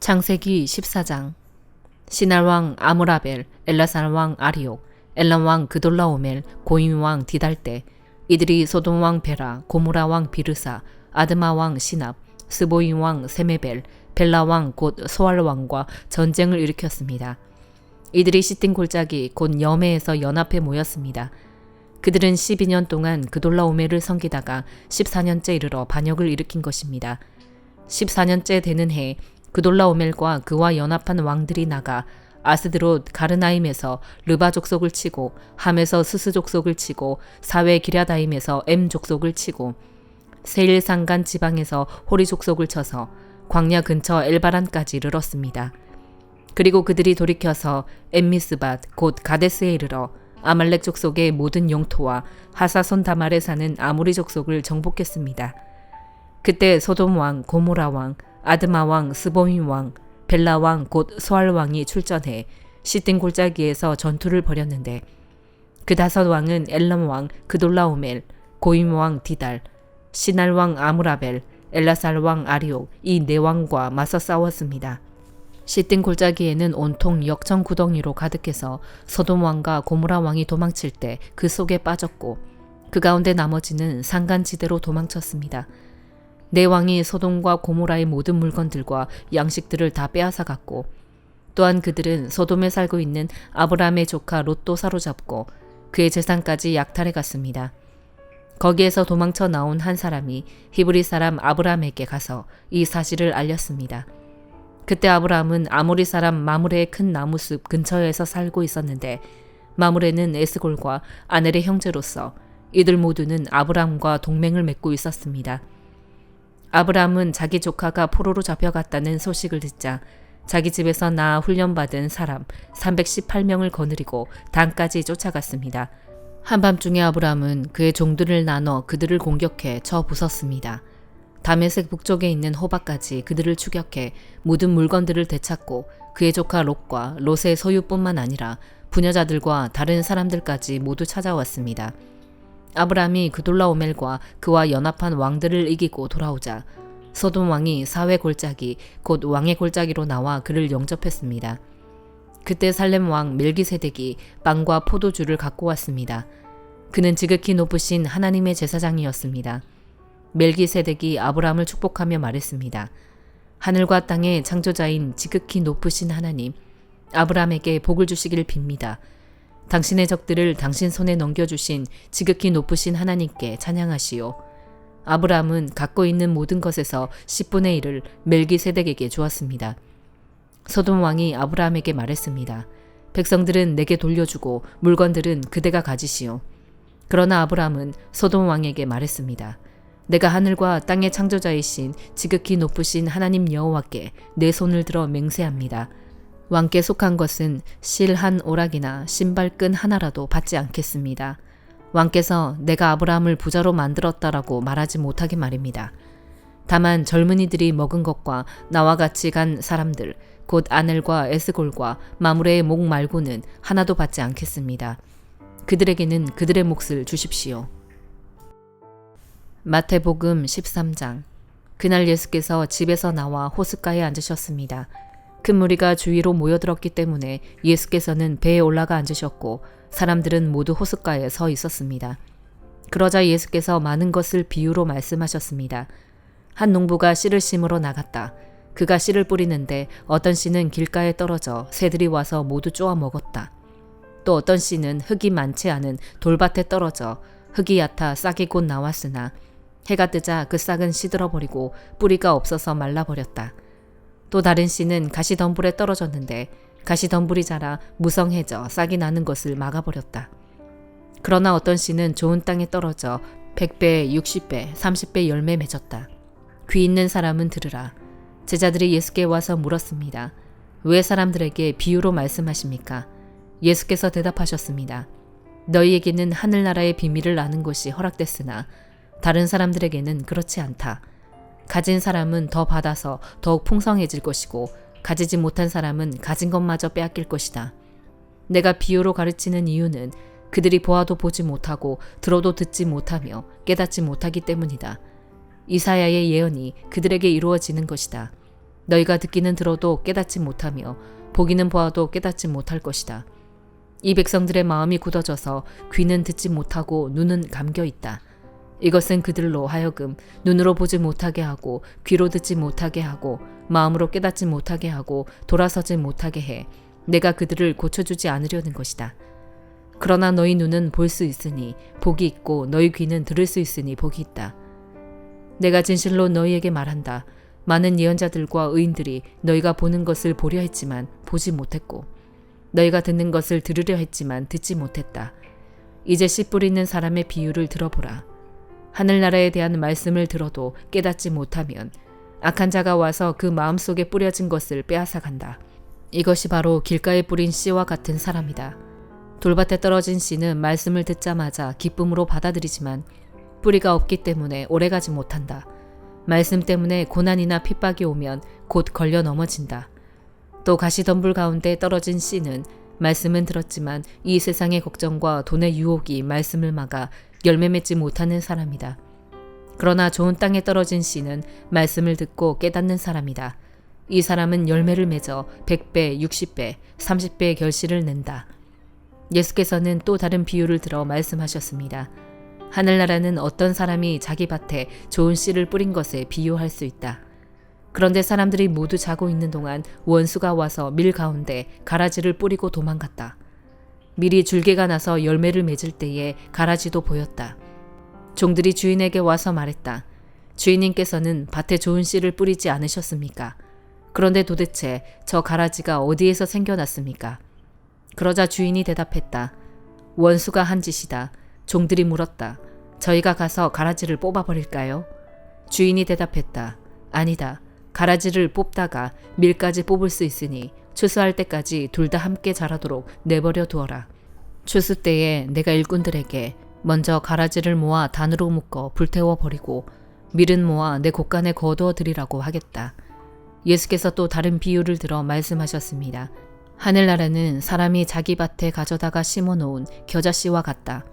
창세기 14장. 시날왕 아므라벨, 엘라살왕 아리옥, 엘람왕 그돌라오멜, 고임왕 디달때, 이들이 소돔왕 베라, 고무라왕 비르사, 아드마왕 시납, 스보임왕 세메벨, 벨라왕 곧 소알왕과 전쟁을 일으켰습니다. 이들이 시딘 골짜기 곧 여메에서 연합해 모였습니다. 그들은 12년 동안 그돌라오멜을 섬기다가 14년째 이르러 반역을 일으킨 것입니다. 14년째 되는 해 그돌라오멜과 그와 연합한 왕들이 나가 아스드롯 가르나임에서 르바 족속을 치고 함에서 스스 족속을 치고 사웨 기랴다임에서 엠 족속을 치고 세일 산간 지방에서 호리 족속을 쳐서 광야 근처 엘바란까지 이르렀습니다. 그리고 그들이 돌이켜서 엠미스밭 곧 가데스에 이르러 아말렉 족속의 모든 영토와 하사손 다말에 사는 아모리 족속을 정복했습니다. 그때 소돔 왕, 고모라 왕, 아드마 왕, 스보임 왕, 벨라 왕 곧 소알 왕이 출전해 시딘 골짜기에서 전투를 벌였는데 그 5 왕은 엘람 왕 그돌라오멜, 고임 왕 디달, 시날 왕 아므라벨, 엘라살 왕 아리옥 이 4왕과 맞서 싸웠습니다. 시딘 골짜기에는 온통 역청 구덩이로 가득해서 소돔 왕과 고모라 왕이 도망칠 때 그 속에 빠졌고 그 가운데 나머지는 산간지대로 도망쳤습니다. 4왕이 소돔과 고모라의 모든 물건들과 양식들을 다 빼앗아갔고 또한 그들은 소돔에 살고 있는 아브람의 조카 롯도 사로잡고 그의 재산까지 약탈해 갔습니다. 거기에서 도망쳐 나온 한 사람이 히브리 사람 아브람에게 가서 이 사실을 알렸습니다. 그때 아브람은 아모리 사람 마므레의 큰 나무숲 근처에서 살고 있었는데 마므레는 에스골과 아넬의 형제로서 이들 모두는 아브람과 동맹을 맺고 있었습니다. 아브람은 자기 조카가 포로로 잡혀갔다는 소식을 듣자 자기 집에서 낳아 훈련받은 사람 318명을 거느리고 단까지 쫓아갔습니다. 한밤중에 아브람은 그의 종들을 나눠 그들을 공격해 쳐 부쉈습니다. 다메섹 북쪽에 있는 호바까지 그들을 추격해 모든 물건들을 되찾고 그의 조카 롯과 롯의 소유뿐만 아니라 부녀자들과 다른 사람들까지 모두 찾아왔습니다. 아브람이 그돌라오멜과 그와 연합한 왕들을 이기고 돌아오자 소돔 왕이 사회 골짜기 곧 왕의 골짜기로 나와 그를 영접했습니다. 그때 살렘 왕 멜기세덱이 빵과 포도주를 갖고 왔습니다. 그는 지극히 높으신 하나님의 제사장이었습니다. 멜기세덱이 아브람을 축복하며 말했습니다. 하늘과 땅의 창조자인 지극히 높으신 하나님, 아브람에게 복을 주시기를 빕니다. 당신의 적들을 당신 손에 넘겨주신 지극히 높으신 하나님께 찬양하시오. 아브람은 갖고 있는 모든 것에서 10분의 1을 멜기세덱에게 주었습니다. 소돔 왕이 아브람에게 말했습니다. 백성들은 내게 돌려주고 물건들은 그대가 가지시오. 그러나 아브람은 소돔 왕에게 말했습니다. 내가 하늘과 땅의 창조자이신 지극히 높으신 하나님 여호와께 내 손을 들어 맹세합니다. 왕께 속한 것은 실 한 오락이나 신발끈 하나라도 받지 않겠습니다. 왕께서 내가 아브라함을 부자로 만들었다라고 말하지 못하게 말입니다. 다만 젊은이들이 먹은 것과 나와 같이 간 사람들 곧 아넬과 에스골과 마므레의 목 말고는 하나도 받지 않겠습니다. 그들에게는 그들의 몫을 주십시오. 마태복음 13장. 그날 예수께서 집에서 나와 호숫가에 앉으셨습니다. 큰 무리가 주위로 모여들었기 때문에 예수께서는 배에 올라가 앉으셨고 사람들은 모두 호숫가에 서 있었습니다. 그러자 예수께서 많은 것을 비유로 말씀하셨습니다. 한 농부가 씨를 심으러 나갔다. 그가 씨를 뿌리는데 어떤 씨는 길가에 떨어져 새들이 와서 모두 쪼아 먹었다. 또 어떤 씨는 흙이 많지 않은 돌밭에 떨어져 흙이 얕아 싹이 곧 나왔으나 해가 뜨자 그 싹은 시들어버리고 뿌리가 없어서 말라버렸다. 또 다른 씨는 가시덤불에 떨어졌는데 가시덤불이 자라 무성해져 싹이 나는 것을 막아버렸다. 그러나 어떤 씨는 좋은 땅에 떨어져 100배, 60배, 30배 열매 맺었다. 귀 있는 사람은 들으라. 제자들이 예수께 와서 물었습니다. 왜 사람들에게 비유로 말씀하십니까? 예수께서 대답하셨습니다. 너희에게는 하늘나라의 비밀을 아는 것이 허락됐으나 다른 사람들에게는 그렇지 않다. 가진 사람은 더 받아서 더욱 풍성해질 것이고 가지지 못한 사람은 가진 것마저 빼앗길 것이다. 내가 비유로 가르치는 이유는 그들이 보아도 보지 못하고 들어도 듣지 못하며 깨닫지 못하기 때문이다. 이사야의 예언이 그들에게 이루어지는 것이다. 너희가 듣기는 들어도 깨닫지 못하며 보기는 보아도 깨닫지 못할 것이다. 이 백성들의 마음이 굳어져서 귀는 듣지 못하고 눈은 감겨 있다. 이것은 그들로 하여금 눈으로 보지 못하게 하고 귀로 듣지 못하게 하고 마음으로 깨닫지 못하게 하고 돌아서지 못하게 해 내가 그들을 고쳐주지 않으려는 것이다. 그러나 너희 눈은 볼 수 있으니 복이 있고 너희 귀는 들을 수 있으니 복이 있다. 내가 진실로 너희에게 말한다. 많은 예언자들과 의인들이 너희가 보는 것을 보려 했지만 보지 못했고 너희가 듣는 것을 들으려 했지만 듣지 못했다. 이제 씨 뿌리는 사람의 비유를 들어보라. 하늘나라에 대한 말씀을 들어도 깨닫지 못하면 악한 자가 와서 그 마음속에 뿌려진 것을 빼앗아간다. 이것이 바로 길가에 뿌린 씨와 같은 사람이다. 돌밭에 떨어진 씨는 말씀을 듣자마자 기쁨으로 받아들이지만 뿌리가 없기 때문에 오래가지 못한다. 말씀 때문에 고난이나 핍박이 오면 곧 걸려 넘어진다. 또 가시덤불 가운데 떨어진 씨는 말씀은 들었지만 이 세상의 걱정과 돈의 유혹이 말씀을 막아 열매 맺지 못하는 사람이다. 그러나 좋은 땅에 떨어진 씨는 말씀을 듣고 깨닫는 사람이다. 이 사람은 열매를 맺어 100배, 60배, 30배의 결실을 낸다. 예수께서는 또 다른 비유를 들어 말씀하셨습니다. 하늘나라는 어떤 사람이 자기 밭에 좋은 씨를 뿌린 것에 비유할 수 있다. 그런데 사람들이 모두 자고 있는 동안 원수가 와서 밀 가운데 가라지를 뿌리고 도망갔다. 밀이 줄기가 나서 열매를 맺을 때에 가라지도 보였다. 종들이 주인에게 와서 말했다. 주인님께서는 밭에 좋은 씨를 뿌리지 않으셨습니까? 그런데 도대체 저 가라지가 어디에서 생겨났습니까? 그러자 주인이 대답했다. 원수가 한 짓이다. 종들이 물었다. 저희가 가서 가라지를 뽑아버릴까요? 주인이 대답했다. 아니다. 가라지를 뽑다가 밀까지 뽑을 수 있으니 추수할 때까지 둘 다 함께 자라도록 내버려 두어라. 추수 때에 내가 일꾼들에게 먼저 가라지를 모아 단으로 묶어 불태워 버리고 밀은 모아 내 곳간에 거두어 드리라고 하겠다. 예수께서 또 다른 비유를 들어 말씀하셨습니다. 하늘나라는 사람이 자기 밭에 가져다가 심어놓은 겨자씨와 같다.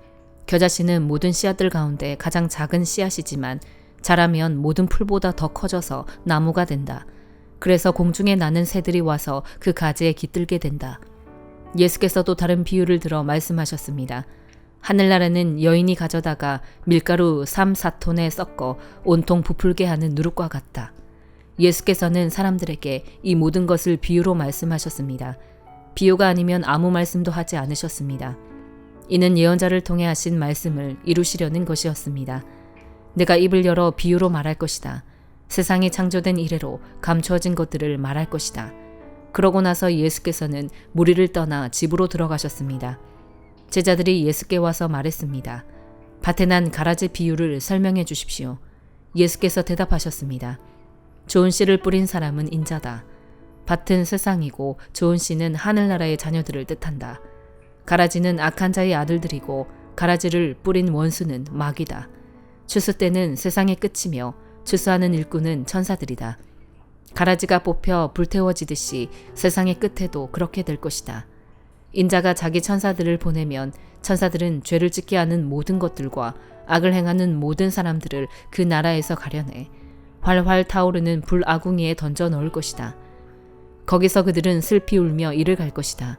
겨자씨는 모든 씨앗들 가운데 가장 작은 씨앗이지만 자라면 모든 풀보다 더 커져서 나무가 된다. 그래서 공중에 나는 새들이 와서 그 가지에 깃들게 된다. 예수께서도 다른 비유를 들어 말씀하셨습니다. 하늘나라는 여인이 가져다가 밀가루 3, 4톤에 섞어 온통 부풀게 하는 누룩과 같다. 예수께서는 사람들에게 이 모든 것을 비유로 말씀하셨습니다. 비유가 아니면 아무 말씀도 하지 않으셨습니다. 이는 예언자를 통해 하신 말씀을 이루시려는 것이었습니다. 내가 입을 열어 비유로 말할 것이다. 세상이 창조된 이래로 감추어진 것들을 말할 것이다. 그러고 나서 예수께서는 무리를 떠나 집으로 들어가셨습니다. 제자들이 예수께 와서 말했습니다. 밭에 난 가라지 비유를 설명해 주십시오. 예수께서 대답하셨습니다. 좋은 씨를 뿌린 사람은 인자다. 밭은 세상이고 좋은 씨는 하늘나라의 자녀들을 뜻한다. 가라지는 악한 자의 아들들이고 가라지를 뿌린 원수는 마귀다. 추수 때는 세상의 끝이며 추수하는 일꾼은 천사들이다. 가라지가 뽑혀 불태워지듯이 세상의 끝에도 그렇게 될 것이다. 인자가 자기 천사들을 보내면 천사들은 죄를 짓게 하는 모든 것들과 악을 행하는 모든 사람들을 그 나라에서 가려내 활활 타오르는 불아궁이에 던져 넣을 것이다. 거기서 그들은 슬피 울며 이를 갈 것이다.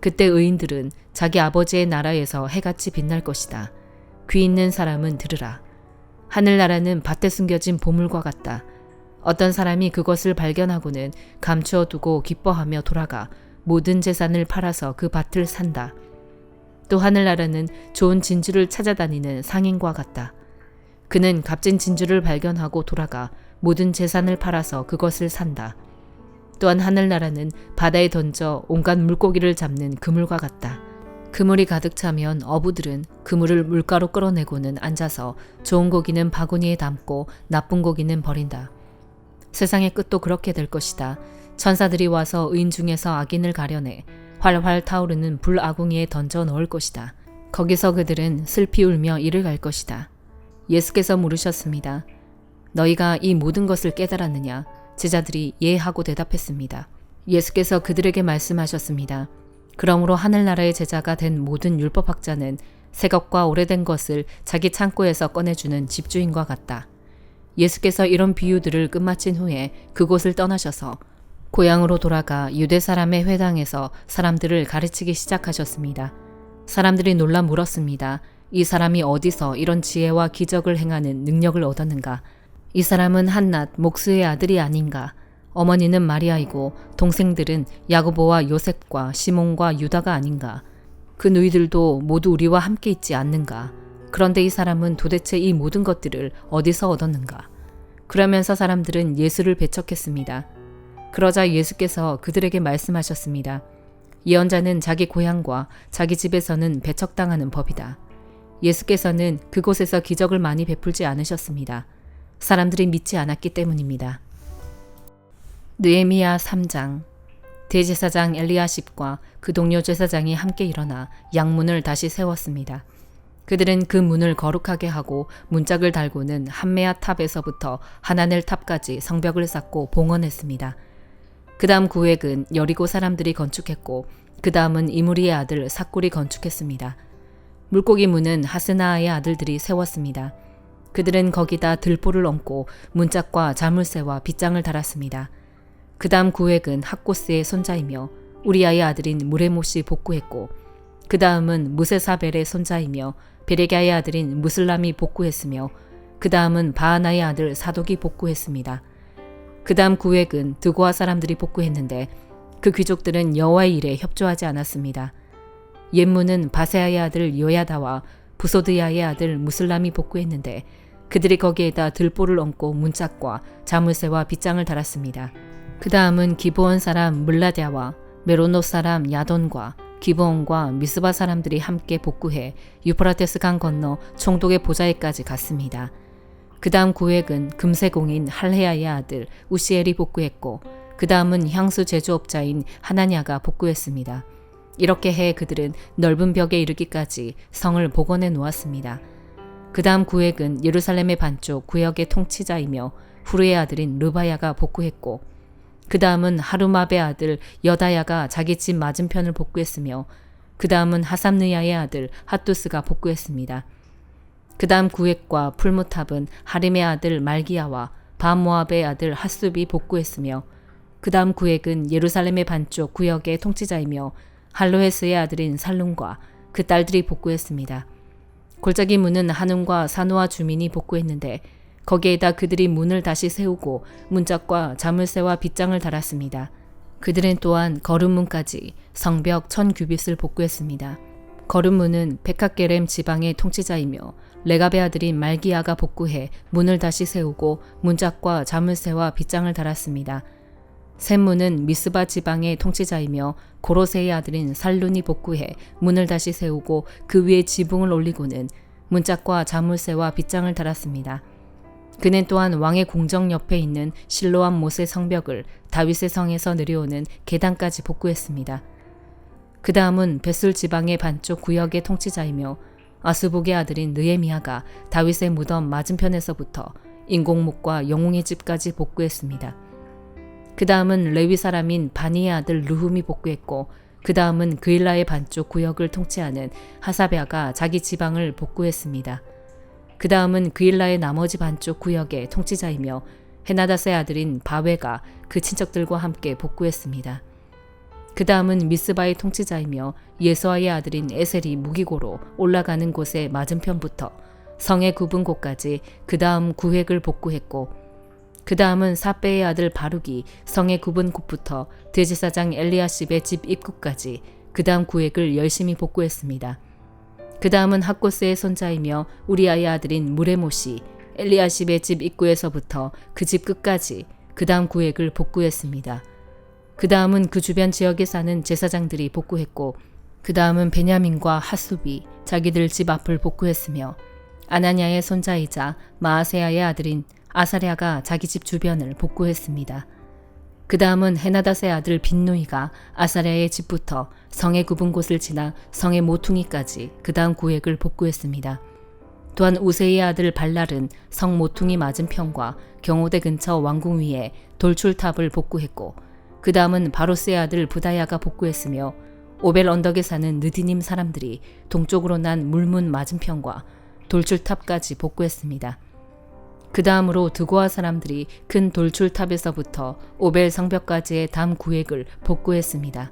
그때 의인들은 자기 아버지의 나라에서 해같이 빛날 것이다. 귀 있는 사람은 들으라. 하늘나라는 밭에 숨겨진 보물과 같다. 어떤 사람이 그것을 발견하고는 감추어 두고 기뻐하며 돌아가 모든 재산을 팔아서 그 밭을 산다. 또 하늘나라는 좋은 진주를 찾아다니는 상인과 같다. 그는 값진 진주를 발견하고 돌아가 모든 재산을 팔아서 그것을 산다. 또한 하늘나라는 바다에 던져 온갖 물고기를 잡는 그물과 같다. 그물이 가득 차면 어부들은 그물을 물가로 끌어내고는 앉아서 좋은 고기는 바구니에 담고 나쁜 고기는 버린다. 세상의 끝도 그렇게 될 것이다. 천사들이 와서 의인 중에서 악인을 가려내 활활 타오르는 불아궁이에 던져 넣을 것이다. 거기서 그들은 슬피 울며 이를 갈 것이다. 예수께서 물으셨습니다. 너희가 이 모든 것을 깨달았느냐? 제자들이 예 하고 대답했습니다. 예수께서 그들에게 말씀하셨습니다. 그러므로 하늘나라의 제자가 된 모든 율법학자는 새 것과 오래된 것을 자기 창고에서 꺼내주는 집주인과 같다. 예수께서 이런 비유들을 끝마친 후에 그곳을 떠나셔서 고향으로 돌아가 유대 사람의 회당에서 사람들을 가르치기 시작하셨습니다. 사람들이 놀라 물었습니다. 이 사람이 어디서 이런 지혜와 기적을 행하는 능력을 얻었는가? 이 사람은 한낱 목수의 아들이 아닌가? 어머니는 마리아이고 동생들은 야고보와 요셉과 시몬과 유다가 아닌가? 그 누이들도 모두 우리와 함께 있지 않는가? 그런데 이 사람은 도대체 이 모든 것들을 어디서 얻었는가? 그러면서 사람들은 예수를 배척했습니다. 그러자 예수께서 그들에게 말씀하셨습니다. 예언자는 자기 고향과 자기 집에서는 배척당하는 법이다. 예수께서는 그곳에서 기적을 많이 베풀지 않으셨습니다. 사람들이 믿지 않았기 때문입니다. 느헤미야 3장. 대제사장 엘리야십과 그 동료 제사장이 함께 일어나 양문을 다시 세웠습니다. 그들은 그 문을 거룩하게 하고 문짝을 달고는 한메아 탑에서부터 하나넬 탑까지 성벽을 쌓고 봉헌했습니다. 그 다음 구획은 여리고 사람들이 건축했고 그 다음은 이무리의 아들 삭골이 건축했습니다. 물고기 문은 하스나아의 아들들이 세웠습니다. 그들은 거기다 들보를 얹고 문짝과 자물쇠와 빗장을 달았습니다. 그 다음 구획은 학고스의 손자이며 우리아의 아들인 무레못이 복구했고 그 다음은 무세사벨의 손자이며 베레갸의 아들인 무슬람이 복구했으며 그 다음은 바하나의 아들 사독이 복구했습니다. 그 다음 구획은 드고아 사람들이 복구했는데 그 귀족들은 여호와의 일에 협조하지 않았습니다. 옛문은 바세아의 아들 요야다와 부소드야의 아들 무슬람이 복구했는데 그들이 거기에다 들보를 얹고 문짝과 자물쇠와 빗장을 달았습니다. 그 다음은 기브온 사람 물라랴와 메로노 사람 야돈과 기브온과 미스바 사람들이 함께 복구해 유프라테스 강 건너 총독의 보좌에까지 갔습니다. 그 다음 구획은 금세공인 할헤야의 아들 우시엘이 복구했고 그 다음은 향수 제조업자인 하나냐가 복구했습니다. 이렇게 해 그들은 넓은 벽에 이르기까지 성을 복원해 놓았습니다. 그 다음 구획은 예루살렘의 반쪽 구역의 통치자이며 후르의 아들인 르바야가 복구했고 그 다음은 하루마베 아들 여다야가 자기 집 맞은편을 복구했으며 그 다음은 하삼느야의 아들 핫두스가 복구했습니다. 그 다음 구획과 풀무탑은 하림의 아들 말기야와 바모압의 아들 핫숲이 복구했으며 그 다음 구획은 예루살렘의 반쪽 구역의 통치자이며 할로헤스의 아들인 살룸과 그 딸들이 복구했습니다. 골짜기 문은 한움과 사노아 주민이 복구했는데 거기에다 그들이 문을 다시 세우고 문짝과 자물쇠와 빗장을 달았습니다. 그들은 또한 거름문까지 성벽 1000규빗을 복구했습니다. 거름문은 베카게렘 지방의 통치자이며 레갑의 아들인 말기야가 복구해 문을 다시 세우고 문짝과 자물쇠와 빗장을 달았습니다. 샘문은 미스바 지방의 통치자이며 고로세의 아들인 살룬이 복구해 문을 다시 세우고 그 위에 지붕을 올리고는 문짝과 자물쇠와 빗장을 달았습니다. 그는 또한 왕의 궁정 옆에 있는 실로암 못의 성벽을 다윗의 성에서 내려오는 계단까지 복구했습니다. 그 다음은 벳술 지방의 반쪽 구역의 통치자이며 아스복의 아들인 느헤미야가 다윗의 무덤 맞은편에서부터 인공목과 영웅의 집까지 복구했습니다. 그 다음은 레위 사람인 바니의 아들 르훔이 복구했고 그 다음은 그일라의 반쪽 구역을 통치하는 하사베아가 자기 지방을 복구했습니다. 그 다음은 그일라의 나머지 반쪽 구역의 통치자이며 헤나닷의 아들인 바웨가 그 친척들과 함께 복구했습니다. 그 다음은 미스바의 통치자이며 예수아의 아들인 에셀이 무기고로 올라가는 곳의 맞은편부터 성의 굽은 곳까지 그 다음 구획을 복구했고 그 다음은 사베의 아들 바룩이 성의 굽은 곳부터 대제사장 엘리야십의 집 입구까지 그 다음 구획을 열심히 복구했습니다. 그 다음은 학고스의 손자이며 우리아의 아들인 무레못이 엘리야십의 집 입구에서부터 그 집 끝까지 그 다음 구획을 복구했습니다. 그 다음은 그 주변 지역에 사는 제사장들이 복구했고 그 다음은 베냐민과 핫숲이 자기들 집 앞을 복구했으며 아나냐의 손자이자 마아세야의 아들인 아사랴가 자기 집 주변을 복구했습니다. 그 다음은 헤나닷의 아들 빈누이가 아사랴의 집부터 성의 굽은 곳을 지나 성의 모퉁이까지 그 다음 구획을 복구했습니다. 또한 우세이의 아들 발랄은 성 모퉁이 맞은편과 경호대 근처 왕궁 위에 돌출탑을 복구했고 그 다음은 바로스의 아들 부다야가 복구했으며 오벨 언덕에 사는 느디님 사람들이 동쪽으로 난 물문 맞은편과 돌출탑까지 복구했습니다. 그 다음으로 드고아 사람들이 큰 돌출탑에서부터 오벨 성벽까지의 담 구획을 복구했습니다.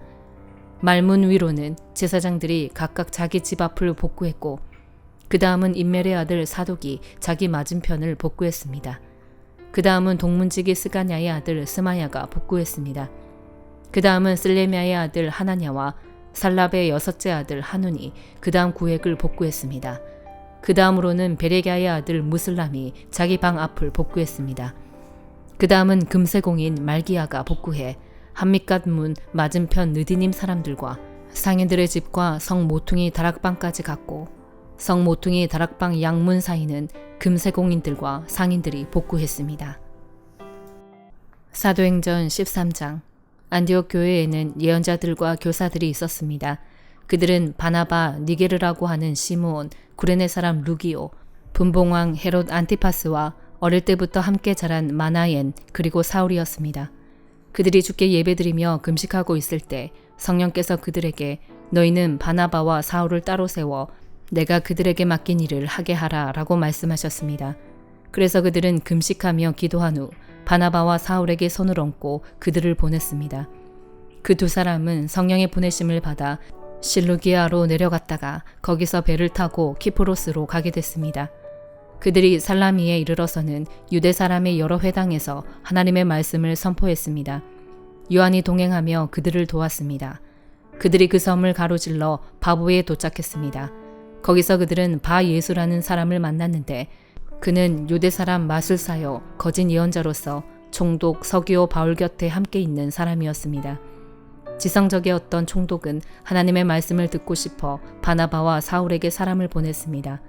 말문 위로는 제사장들이 각각 자기 집 앞을 복구했고 그 다음은 임멜의 아들 사독이 자기 맞은편을 복구했습니다. 그 다음은 동문지기 스가냐의 아들 스마야가 복구했습니다. 그 다음은 슬레미아의 아들 하나냐와 살랍의 여섯째 아들 하눈이 그 다음 구획을 복구했습니다. 그 다음으로는 베레갸의 아들 무슬람이 자기 방 앞을 복구했습니다. 그 다음은 금세공인 말기야가 복구해 한미갓 문 맞은편 느디님 사람들과 상인들의 집과 성 모퉁이 다락방까지 갔고 성 모퉁이 다락방 양문 사이는 금세공인들과 상인들이 복구했습니다. 사도행전 13장. 안디옥 교회에는 예언자들과 교사들이 있었습니다. 그들은 바나바, 니게르라고 하는 시므온, 구레네 사람 루기오, 분봉왕 헤롯 안티파스와 어릴 때부터 함께 자란 마나엔 그리고 사울이었습니다. 그들이 주께 예배드리며 금식하고 있을 때 성령께서 그들에게 너희는 바나바와 사울을 따로 세워 내가 그들에게 맡긴 일을 하게 하라 라고 말씀하셨습니다. 그래서 그들은 금식하며 기도한 후 바나바와 사울에게 손을 얹고 그들을 보냈습니다. 그 두 사람은 성령의 보내심을 받아 실루기아로 내려갔다가 거기서 배를 타고 키프로스로 가게 됐습니다. 그들이 살라미에 이르러서는 유대 사람의 여러 회당에서 하나님의 말씀을 선포했습니다. 요한이 동행하며 그들을 도왔습니다. 그들이 그 섬을 가로질러 바보에 도착했습니다. 거기서 그들은 바 예수라는 사람을 만났는데 그는 유대 사람 마술사여 거짓 예언자로서 총독 서기오 바울 곁에 함께 있는 사람이었습니다. 지성적이었던 총독은 하나님의 말씀을 듣고 싶어 바나바와 사울에게 사람을 보냈습니다.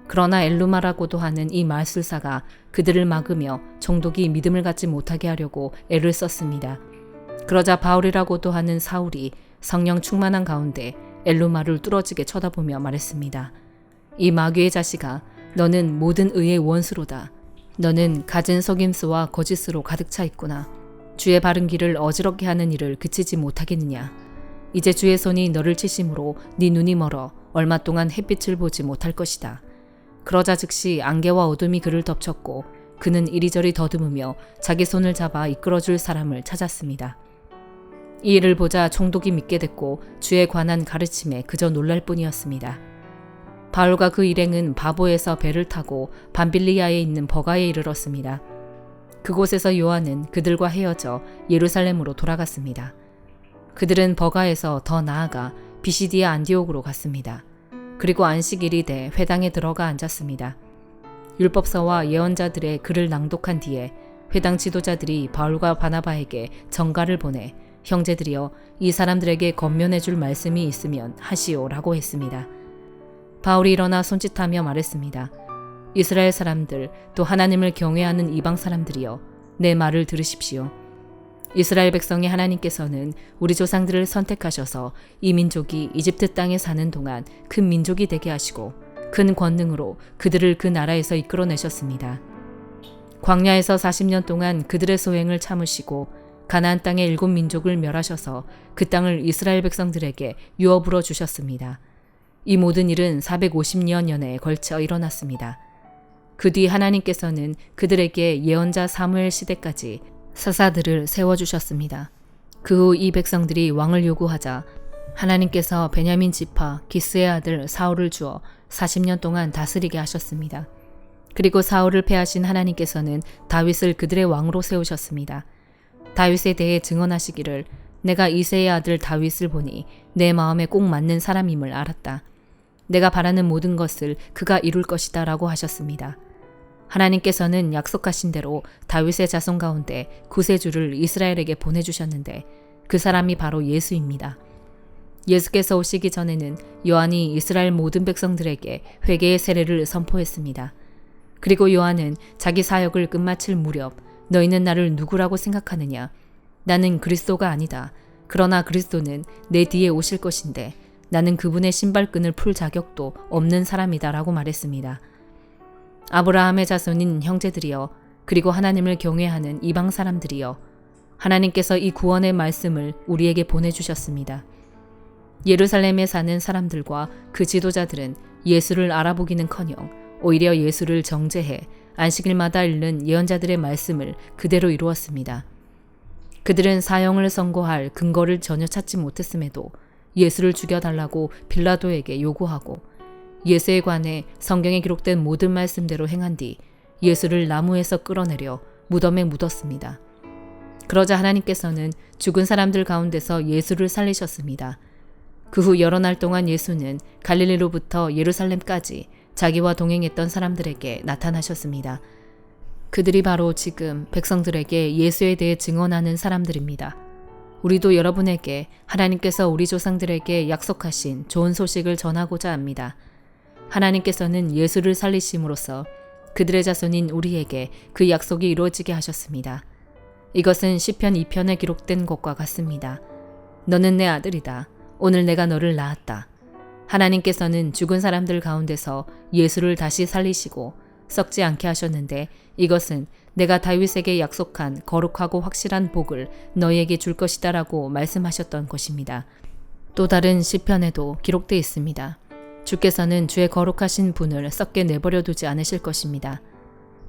그러나 엘루마라고도 하는 이 마술사가 그들을 막으며 총독이 믿음을 갖지 못하게 하려고 애를 썼습니다. 그러자 바울이라고도 하는 사울이 성령 충만한 가운데 엘루마를 뚫어지게 쳐다보며 말했습니다. 이 마귀의 자식아, 너는 모든 의의 원수로다. 너는 갖은 속임수와 거짓으로 가득 차 있구나. 주의 바른 길을 어지럽게 하는 일을 그치지 못하겠느냐. 이제 주의 손이 너를 치심으로 네 눈이 멀어 얼마 동안 햇빛을 보지 못할 것이다. 그러자 즉시 안개와 어둠이 그를 덮쳤고 그는 이리저리 더듬으며 자기 손을 잡아 이끌어줄 사람을 찾았습니다. 이 일을 보자 총독이 믿게 됐고 주에 관한 가르침에 그저 놀랄 뿐이었습니다. 바울과 그 일행은 바보에서 배를 타고 밤빌리아에 있는 버가에 이르렀습니다. 그곳에서 요한은 그들과 헤어져 예루살렘으로 돌아갔습니다. 그들은 버가에서 더 나아가 비시디아 안디옥으로 갔습니다. 그리고 안식일이 돼 회당에 들어가 앉았습니다. 율법서와 예언자들의 글을 낭독한 뒤에 회당 지도자들이 바울과 바나바에게 전가를 보내 형제들이여 이 사람들에게 권면해 줄 말씀이 있으면 하시오라고 했습니다. 바울이 일어나 손짓하며 말했습니다. 이스라엘 사람들 또 하나님을 경외하는 이방 사람들이여 내 말을 들으십시오. 이스라엘 백성의 하나님께서는 우리 조상들을 선택하셔서 이 민족이 이집트 땅에 사는 동안 큰 민족이 되게 하시고 큰 권능으로 그들을 그 나라에서 이끌어내셨습니다. 광야에서 40년 동안 그들의 소행을 참으시고 가나안 땅의 7민족을 멸하셔서 그 땅을 이스라엘 백성들에게 유업으로 주셨습니다. 이 모든 일은 450년에 걸쳐 일어났습니다. 그 뒤 하나님께서는 그들에게 예언자 사무엘 시대까지 사사들을 세워주셨습니다. 그 후 이 백성들이 왕을 요구하자 하나님께서 베냐민 지파 기스의 아들 사울을 주어 40년 동안 다스리게 하셨습니다. 그리고 사울을 패하신 하나님께서는 다윗을 그들의 왕으로 세우셨습니다. 다윗에 대해 증언하시기를 내가 이새의 아들 다윗을 보니 내 마음에 꼭 맞는 사람임을 알았다. 내가 바라는 모든 것을 그가 이룰 것이다 라고 하셨습니다. 하나님께서는 약속하신 대로 다윗의 자손 가운데 구세주를 이스라엘에게 보내주셨는데 그 사람이 바로 예수입니다. 예수께서 오시기 전에는 요한이 이스라엘 모든 백성들에게 회개의 세례를 선포했습니다. 그리고 요한은 자기 사역을 끝마칠 무렵 너희는 나를 누구라고 생각하느냐? 나는 그리스도가 아니다. 그러나 그리스도는 내 뒤에 오실 것인데 나는 그분의 신발끈을 풀 자격도 없는 사람이다 라고 말했습니다. 아브라함의 자손인 형제들이여 그리고 하나님을 경외하는 이방 사람들이여 하나님께서 이 구원의 말씀을 우리에게 보내주셨습니다. 예루살렘에 사는 사람들과 그 지도자들은 예수를 알아보기는커녕 오히려 예수를 정죄해 안식일마다 읽는 예언자들의 말씀을 그대로 이루었습니다. 그들은 사형을 선고할 근거를 전혀 찾지 못했음에도 예수를 죽여달라고 빌라도에게 요구하고 예수에 관해 성경에 기록된 모든 말씀대로 행한 뒤 예수를 나무에서 끌어내려 무덤에 묻었습니다. 그러자 하나님께서는 죽은 사람들 가운데서 예수를 살리셨습니다. 그 후 여러 날 동안 예수는 갈릴리로부터 예루살렘까지 자기와 동행했던 사람들에게 나타나셨습니다. 그들이 바로 지금 백성들에게 예수에 대해 증언하는 사람들입니다. 우리도 여러분에게 하나님께서 우리 조상들에게 약속하신 좋은 소식을 전하고자 합니다. 하나님께서는 예수를 살리심으로써 그들의 자손인 우리에게 그 약속이 이루어지게 하셨습니다. 이것은 시편 2편에 기록된 것과 같습니다. 너는 내 아들이다. 오늘 내가 너를 낳았다. 하나님께서는 죽은 사람들 가운데서 예수를 다시 살리시고 썩지 않게 하셨는데 이것은 내가 다윗에게 약속한 거룩하고 확실한 복을 너희에게 줄 것이다 라고 말씀하셨던 것입니다. 또 다른 시편에도 기록되어 있습니다. 주께서는 주의 거룩하신 분을 썩게 내버려 두지 않으실 것입니다.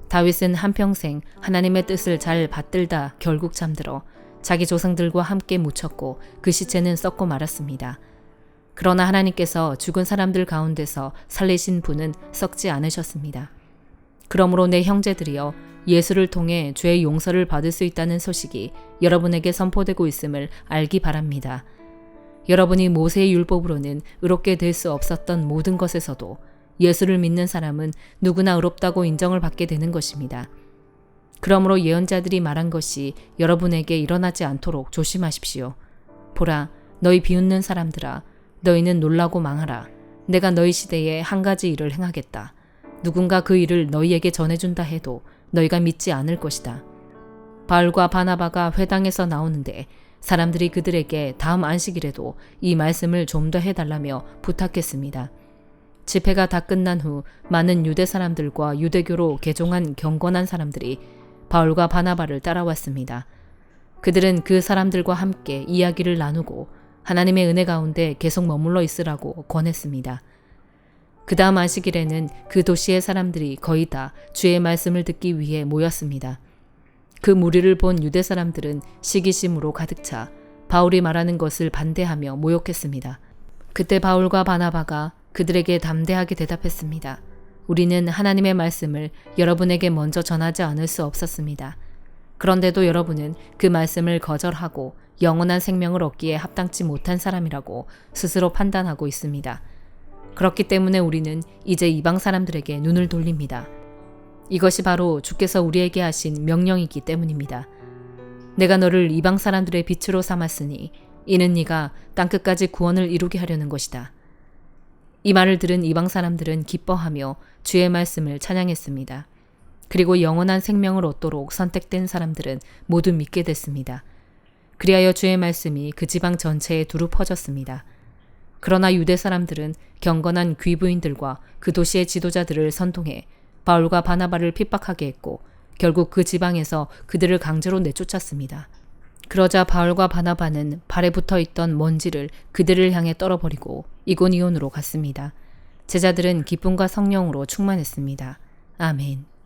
다윗은 한평생 하나님의 뜻을 잘 받들다 결국 잠들어 자기 조상들과 함께 묻혔고 그 시체는 썩고 말았습니다. 그러나 하나님께서 죽은 사람들 가운데서 살리신 분은 썩지 않으셨습니다. 그러므로 내 형제들이여 예수를 통해 죄의 용서를 받을 수 있다는 소식이 여러분에게 선포되고 있음을 알기 바랍니다. 여러분이 모세의 율법으로는 의롭게 될 수 없었던 모든 것에서도 예수를 믿는 사람은 누구나 의롭다고 인정을 받게 되는 것입니다. 그러므로 예언자들이 말한 것이 여러분에게 일어나지 않도록 조심하십시오. 보라, 너희 비웃는 사람들아, 너희는 놀라고 망하라. 내가 너희 시대에 한 가지 일을 행하겠다. 누군가 그 일을 너희에게 전해준다 해도 너희가 믿지 않을 것이다. 바울과 바나바가 회당에서 나오는데 사람들이 그들에게 다음 안식일에도 이 말씀을 좀 더 해달라며 부탁했습니다. 집회가 다 끝난 후 많은 유대 사람들과 유대교로 개종한 경건한 사람들이 바울과 바나바를 따라왔습니다. 그들은 그 사람들과 함께 이야기를 나누고 하나님의 은혜 가운데 계속 머물러 있으라고 권했습니다. 그 다음 안식일에는 그 도시의 사람들이 거의 다 주의 말씀을 듣기 위해 모였습니다. 그 무리를 본 유대 사람들은 시기심으로 가득 차 바울이 말하는 것을 반대하며 모욕했습니다. 그때 바울과 바나바가 그들에게 담대하게 대답했습니다. 우리는 하나님의 말씀을 여러분에게 먼저 전하지 않을 수 없었습니다. 그런데도 여러분은 그 말씀을 거절하고 영원한 생명을 얻기에 합당치 못한 사람이라고 스스로 판단하고 있습니다. 그렇기 때문에 우리는 이제 이방 사람들에게 눈을 돌립니다. 이것이 바로 주께서 우리에게 하신 명령이기 때문입니다. 내가 너를 이방 사람들의 빛으로 삼았으니 이는 네가 땅끝까지 구원을 이루게 하려는 것이다. 이 말을 들은 이방 사람들은 기뻐하며 주의 말씀을 찬양했습니다. 그리고 영원한 생명을 얻도록 선택된 사람들은 모두 믿게 됐습니다. 그리하여 주의 말씀이 그 지방 전체에 두루 퍼졌습니다. 그러나 유대 사람들은 경건한 귀부인들과 그 도시의 지도자들을 선동해 바울과 바나바를 핍박하게 했고 결국 그 지방에서 그들을 강제로 내쫓았습니다. 그러자 바울과 바나바는 발에 붙어있던 먼지를 그들을 향해 떨어버리고 이고니온으로 갔습니다. 제자들은 기쁨과 성령으로 충만했습니다. 아멘.